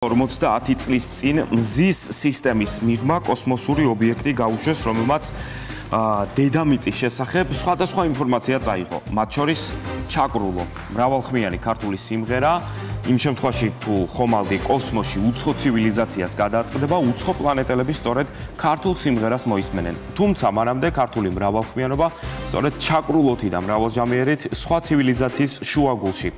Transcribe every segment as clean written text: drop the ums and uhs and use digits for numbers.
50 წლის წინ მზის სისტემის მიღმა კოსმოსური ობიექტი გაუშვეს, რომელმაც დედამიწის შესახებ სხვადასხვა ინფორმაცია წაიღო. მათ შორის ჩაკრულო, მრავალხმიანი ქართული სიმღერა, იმ შემთხვევაში თუ ხომალდი კოსმოსში უცხო ცივილიზაციას გადააწყდება, უცხო პლანეტელები სწორედ ქართულ სიმღერას მოისმენენ. თუმცა მანამდე ქართული მრავალხმიანობა სწორედ ჩაკრულოთი და მრავალჟამიერით სხვა ცივილიზაციის შუაგულში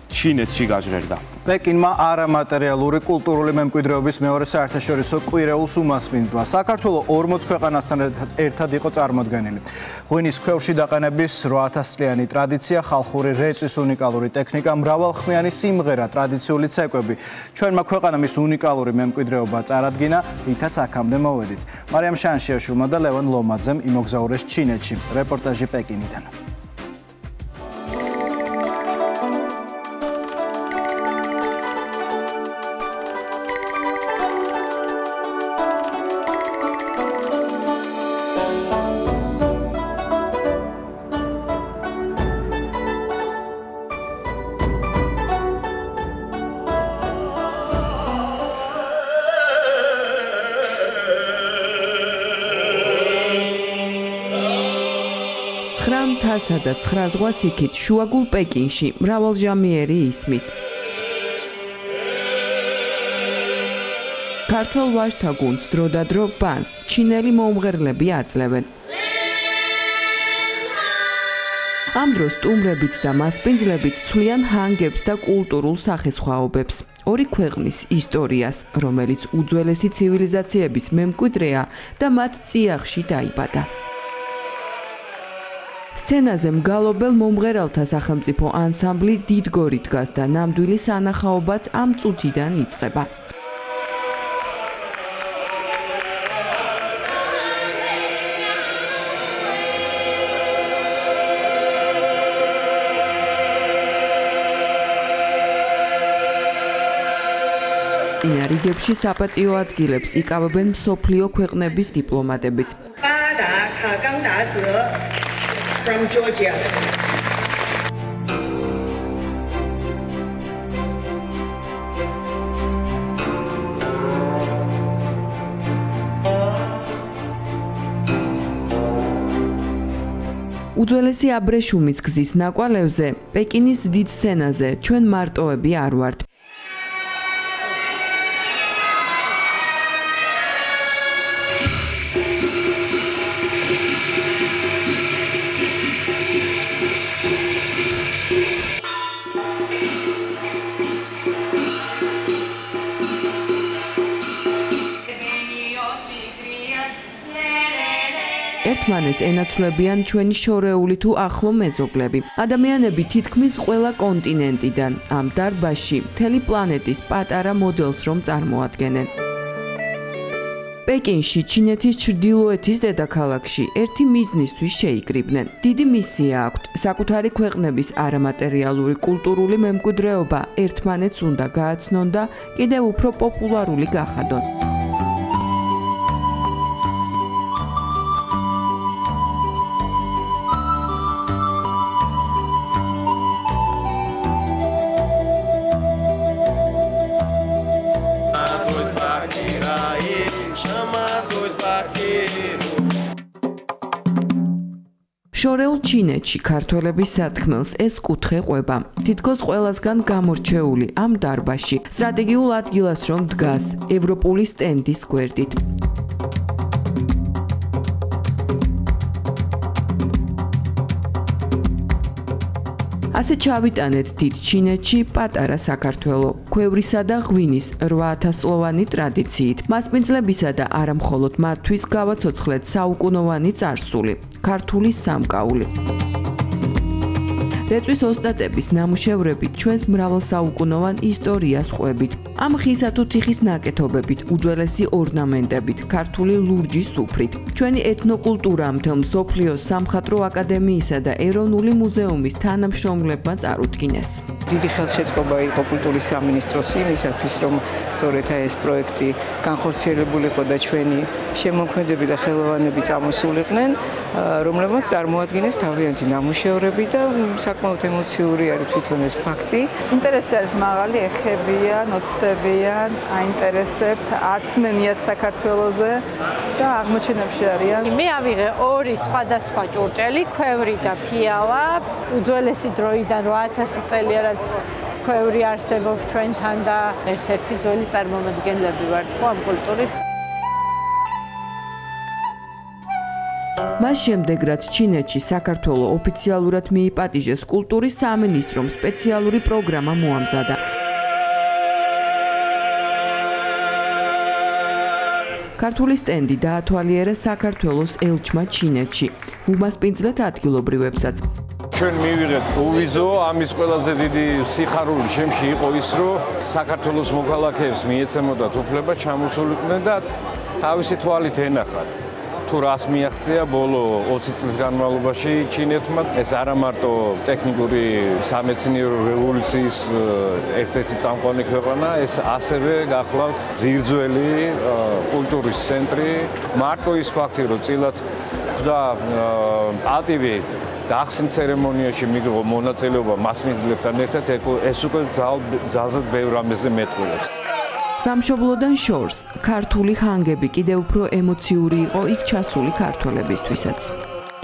ჩინეთში გაჟღერდა. პეკინმა არამატერიალური კულტურული მემკვიდრეობის მეორე საერთაშორისო კვირეულს უმასპინძლა. საქართველო 40 ქვეყანასთან ერთად იყო წარმოდგენილი. ღვინის ქვევრში დაყენების 8000 წლიანი ტრადიცია, ხალხური რეწვის უნიკალური ტექნიკა, მრავალხმიანი სიმღერა, ტრადიციული ცეკვები. ჩვენმა ქვეყანამ ის უნიკალური მემკვიდრეობა წარადგინა, რითაც აქამდე მოვედით. მარიამ შანშიაშვილმა და ლევან ლომაძემ იმოგზაურეს ჩინეთში. რეპორტაჟი პეკინიდან. და 9 ზღვას იქით შუაგულ პეკინში მრავალჟამიერი ისმის. ქართველ ვაჟთა გუნდს დროდადრო ბანს ჩინელი მოუმღერლები აძლევენ. ამ დროს სტუმრებიც და მასპინძლებით ცვლიან ჰანგებს და კულტურულ სახესხვაობებს. ორი ქვეყნის ისტორიას, რომელიც უძველესი ცივილიზაციების მემკვიდრეა და მათ წიაღში დაიბადა. სცენაზე მგალობელ მომღერალთა სახელმწიფო ანსამბლი დიდგორი დგას და ნამდვილი სანახაობაც ამ წუთიდან იწყება. წინა რიგებში საპატიო ადგილებს იკავებენ მსოფლიო ქვეყნების დიპლომატებიც. From Georgia. უძველესი აბრეშუმის გზის ნაკვალევზე, პეკინის დიდ სცენაზე ჩვენ მარტოები არ ვართ. ერთმანეთს ენაცვლებიან ჩვენი შორეული თუ ახლო მეზობლები. ადამიანები თითქმის ყველა კონტინენტიდან ამ დარბაზში მთელი პლანეტის პატარა მოდელს რომ წარმოადგენენ. პეკინში, ჩინეთის ჩრდილოეთის დედაქალაქში ერთი მიზნისთვის შეიკრიბნენ. დიდი მისია აქვთ საკუთარი ქვეყნების არამატერიალური კულტურული მემკვიდრეობა ერთმანეთს უნდა გააცნონ და კიდევ უფრო პოპულარული გახადონ. შორეულ ჩინეთში ქართველების სათქმელს ეს კუთხე ყვება. თითქოს ყველასგან გამორჩეული ამ დარბაზში სტრატეგიულ ადგილას რომ დგას ევროპული სტენდის გვერდით. ასე ჩავიტანეთ დიდ ჩინეთში პატარა საქართველო, ქვევრისა და ღვინის 8000 წლოვანი ტრადიციით. მასპინძლებისა და არა მხოლოდ მათთვის გავაცოცხლეთ საუკუნოვანი წარსული, ქართული სამკაული. რეწვის ოსტატების ნამუშევრებით ჩვენს მრავალსაუკუნოვან ისტორიას ყვებით. ამ ხისა თუ თიხის ნაკეთობებით, უძველესი ორნამენტებით, ქართული ლურჯის სუფრით. ჩვენი ეთნოკულტურა მთელ მსოფლიოს სამხატვრო აკადემიისა და ეროვნული მუზეუმის თანამშრომლებმა წარუდგინეს. დიდი ხელშეწყობა იყო კულტურის სამინისტროს იმისათვის, რომ სწორედ ეს პროექტი განხორციელებულიყო და ჩვენი შემოქმედები და ხელოვანები წამოსულიყვნენ, რომლებმაც წარმოადგინეს თავიანთი ნამუშევრები და საკმაოდ ემოციური არის თვითონ ეს ფაქტი. ინტერესი არის მაღალი, ეხებიან, ოცდებიან, აინტერესებთ, არც მენიათ საქართველოზე და აღმოჩენებში არიან. მე ავიღე ორი სხვადასხვა ჭურჭელი, ქვევრი და ფიალა. უძველესი დროიდან 8000 წელია რაც ქვევრი არსებობს ჩვენთან და ერთ-ერთი ძველი წარმომადგენლები ვართ ხო ამ კულტურის. მას შემდეგ რაც ჩინეთში საქართველოს ოფიციალურად მიიპატიჟეს კულტურის სამინისტრომ სპეციალური პროგრამა მოამზადა. ქართული სტენდი დაათვალიერა საქართველოს ელჩმა ჩინეთში. უმასპინძლეთ ადგილობრივებსაც. ჩვენ მივიღეთ უვიზო, ამის ყველაზე დიდი სიხარული შემში იყო ის, რომ საქართველოს მოქალაქეებს მიეცემოდათ უფლება ჩამოსულიყვნენ და თავისი თვალით ენახათ. თუ რას მიაღწია ბოლო 20 წლის განმავლობაში ჩინეთმა, ეს არა მარტო ტექნიკური სამეცნიერო რევოლუციის ერთ-ერთი წამყვანი ქვეყანა, ეს ასევე გახლავთ ძირძველი კულტურის ცენტრი. მარტო ის ფაქტი, რომ წილად ხვდა პატივი გახსნ ცერემონიაში მიიღო მონაწილეობა მასმინძლებთან ერთად, ეს უკვე ძალზედ ბევრ რამეზე მეტყველებს. სამშობლოდან შორს ქართული ხანგები კიდევ უფრო ემოციური იყო იქ ჩასული ქართველებისთვისაც.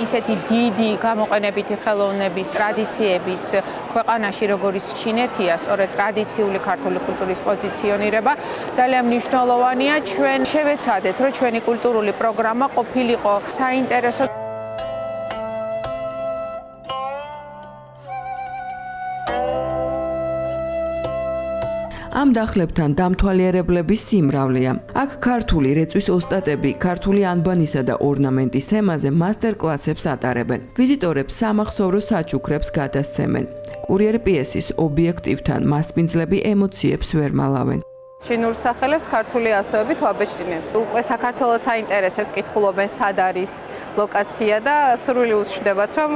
ისეთი დიდი გამოყენებითი ხელოვნების ტრადიციების ქვეყანაში როგორც ჩინეთია, სწორედ ტრადიციული ქართული კულტურის პოზიციონირება ძალიან მნიშვნელოვანია. ჩვენ შევეცადეთ, რომ ჩვენი კულტურული პროგრამა ყოფილიყო საინტერესო. ამ დახლებთან დამთვალიერებლების სიმრავლეა. აქ ქართული რეწვის ოსტატები ქართული ანბანისა და ორნამენტის თემაზე მასტერკლასებს ატარებენ. ვიზიტორებს სამახსოვრო საჩუქრებს გადასცემენ. კურიერ პიესის ობიექტივთან მასპინძლები ემოციებს ვერ მალავენ. ჩინურ სახელებს ქართული ასოებით ვაბეჭდინებთ. უკვე საქართველოს საინტერესებს კითხულობენ სად არის ლოკაცია და სურვილი უსჯდებათ რომ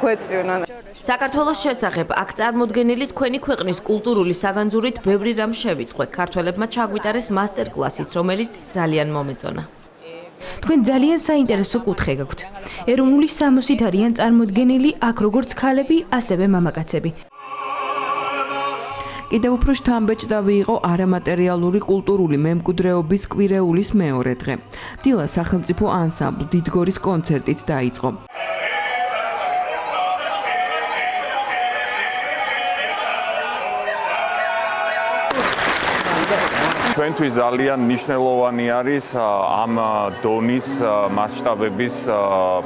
გვეწვიონ. საქართველოს შესახებ აქ წარმოდგენილი თქვენი ქვეყნის კულტურული საგანძურით ბევრი რამ შევიტყვეთ. ქართველებმა ჩაგვიტარეს მასტერკლასიც, რომელიც ძალიან მომეწონა. თქვენ ძალიან საინტერესო კუთხე გაქვთ. ეროვნული სამოსით არიან წარმოდგენილი აქ როგორც ქალები, ასევე მამაკაცები. კიდევ უფრო შთამბეჭდავი იყო არამატერიალური კულტურული მემკვიდრეობის კვირეულის მეორე დღე. დილა სახელმწიფო ანსამბლ დიდგორის კონცერტით დაიწყო. ჩვენთვის ძალიან მნიშვნელოვანი არის ამ დონის მასშტაბების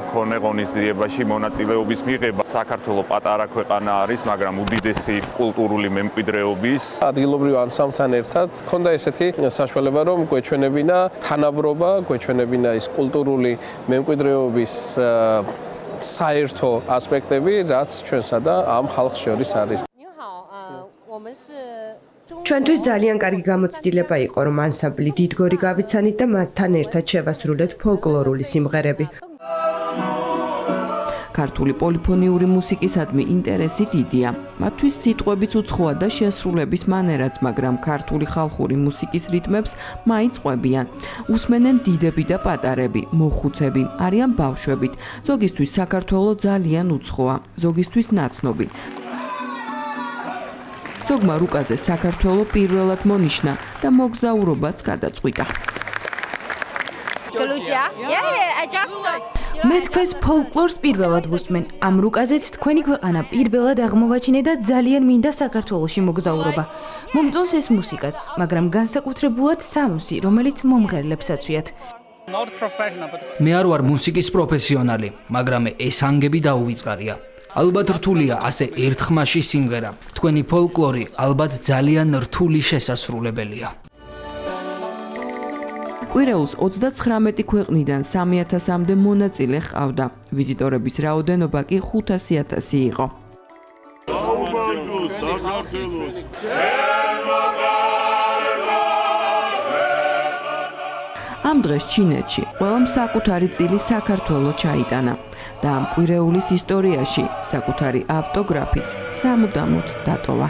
მქონე ღონისძიებაში მონაწილეობის მიღება. საქართველოს პატარა ქვეყანა არის, მაგრამ უდიდესი კულტურული მემკვიდრეობის. ადგილობრივ ანსამბლთან ერთად ჰქონდა ესეთი საშუალება, რომ გვეჩვენებინა თანაბრობა, გვეჩვენებინა ის კულტურული მემკვიდრეობის საერთო ასპექტები, რაც ჩვენსა და ამ ხალხს შორის არის. ჩვენთვის ძალიან კარგი გამოცდილება იყო, რომ ანსამბლი დიდგორი გავიცანით და მათთან ერთად შევასრულეთ ფოლკლორული სიმღერები. ქართული პოლიფონიური მუსიკისადმი ინტერესი დიდია. მათთვის სიტყვებიც უცხოა და შესრულების მანერაც, მაგრამ ქართული ხალხური მუსიკის რიტმებს მაინც ყვებიან. უსმენენ დიდები და პატარები, მოხუცები, არიან ბავშვებით. ზოგისთვის საქართველო ძალიან უცხოა, ზოგისთვის ნაცნობი. ზოგმა რუკაზე საქართველო პირველად მონიშნა და მოგზაურობაც გადაწყვიტა. მე თქვენს ფოლკლორს პირველად ვუსმენ. ამ რუკაზეც თქვენი ქვეყანა პირველად აღმოვაჩინე და ძალიან მინდა საქართველოში მოგზაურობა. მომწონს ეს მუსიკაც, მაგრამ განსაკუთრებულად სამოსი, რომელიც მომღერლებსაც ვიათ. მე არ ვარ მუსიკის პროფესიონალი, მაგრამ ეს ანგები დაუვიწყარია. ალბათ რთულია ასე ერთხმაში სიმღერა. თქვენი ფოლკლორი ალბათ ძალიან რთული შესასრულებელია. კვირეულს 39 ქვეყნიდან 3000-მდე მონაწილე ჰყავდა. ვიზიტორების რაოდენობა კი 500,000 იყო. ამ დღეს ჩინეთში ყველამ საკუთარი წილი საქართველო ჩაიტანა და ამ კვირეულის ისტორიაში საკუთარი ავტოგრაფიც სამუდამოდ დატოვა.